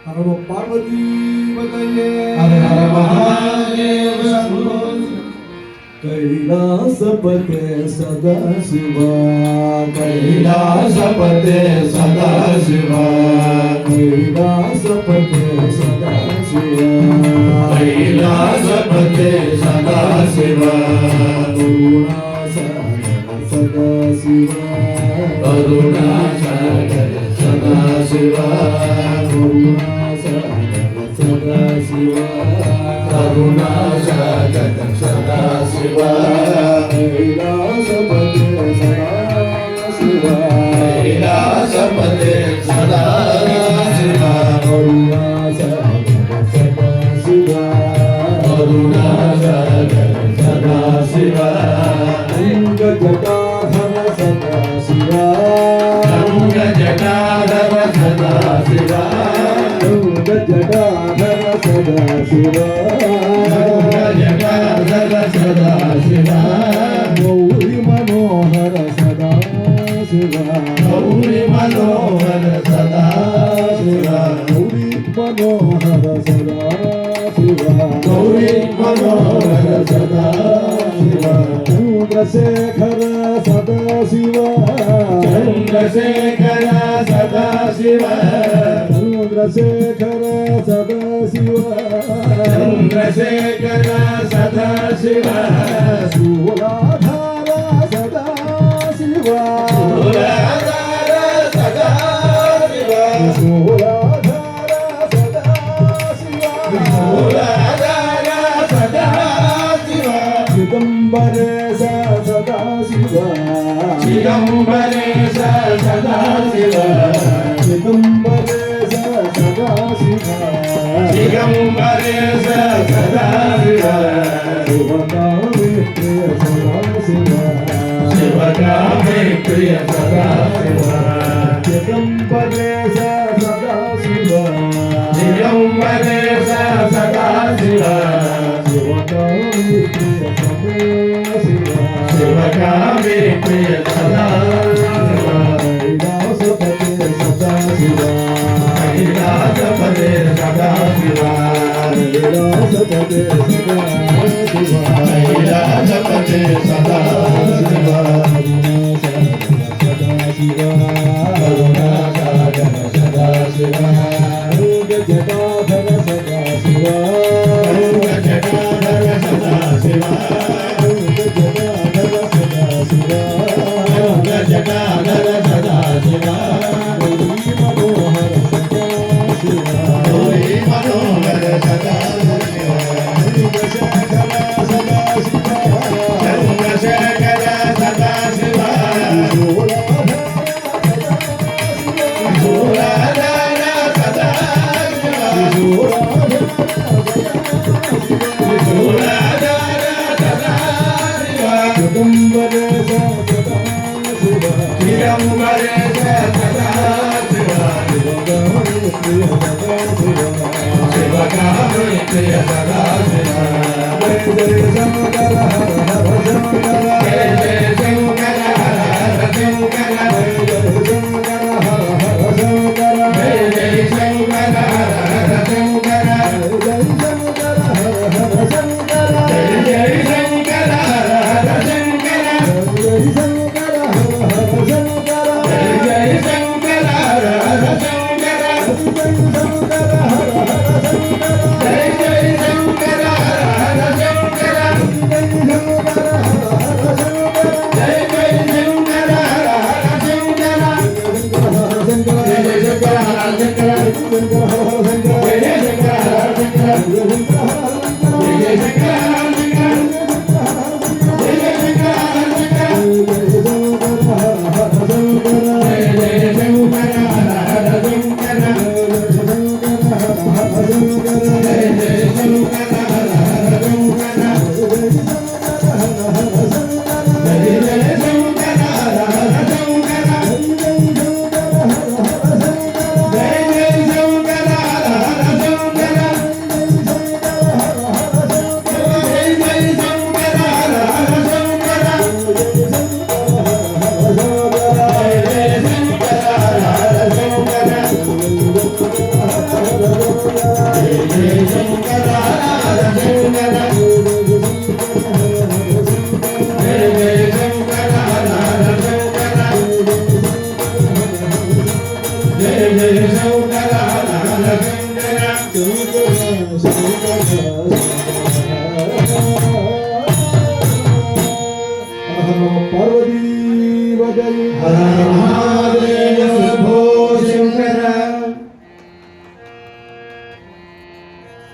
హర పార్వతీ హర హర మహాదేవ శంభో. కైలాసపతే సదాశివ కైలాసపతే సదాశివ కైలాసపతే సదాశివ కైలాసపతే సదాశివ కరుణాసాగర సదాశివ కరుణాసాగర సదాశివ కరుణాసాగర సదాశివ కైలాసపతే సదాశివ కైలాసపతే కరుణాసాగర సదాశివ జటాధర సదాశివ జటాధర సదాశివ జటాధర సదాశివ గౌరీ మనోహర సదాశివ గౌరీ మనోహర సదాశివ గౌరీ మనోహర సదాశివ గౌరీ మనోహర సదాశివ చంద్రశేఖర సదాశివ చంద్రశేఖర సదాశివ చంద్రశేఖర సదాశివ చంద్రశేఖర సదాశివ శూలాధార సదాశివ మూలాధార సదాశివ శూలాధార సదాశివ మూలాధార సదాశివ చిదంబరేశ సదాశివ చిదంబరేశ సదాశివ చిదంబరేశ సదాశివ చిదంబరేశ సదాశివ శివకామి ప్రియ సదాశివ శివకామి ప్రియ సదాశివ చిదంబరేశ సదాశివ చిదంబరేశ సదాశివ శివకామి ప్రియ సదాశివ శివకామి ప్రియ సదాశివ కైలాసపతే సదాశివ కైలాసపతే సదాశివ కైలాసపతే సదాశివ కైలాసపతే సదాశివ సదాశివ కరుణాసాగర సదాశివ జటాధర సదాశివ జటాధర సదాశివ జటాధర సదాశివ గౌరీ మనోహర సదాశివ చంద్రశేఖర సదాశివ మూలాధార సదాశివ మూలాధార సదాశివ చిదంబరేశ సదాశివ శివకామి ప్రియ సదాశివ జయ జయ శంకర హర శంకర జయ జయ శంకర హర శంకర జయ జయ శంకర హర శంకర జయ జయ శంకర హర శంకర జయ జయ శంకర హర శంకర జయ జయ శంకర హర శంకర జయ జయ శంకర హర శంకర జయ జయ శంకర హర శంకర జయ జయ శంకర హర శంకర జయ జయ శంకర హర శంకర జయ జయ శంకర హర శంకర జయ జయ శంకర హర శంకర జయ జయ శంకర హర శంకర జయ జయ శంకర హర శంకర హర శంకర జయ జయ శంకర హర హర శంకర జయ జయ శంకర హర హర శంకర పార్వతీ వదయ హర హర మహాదేవ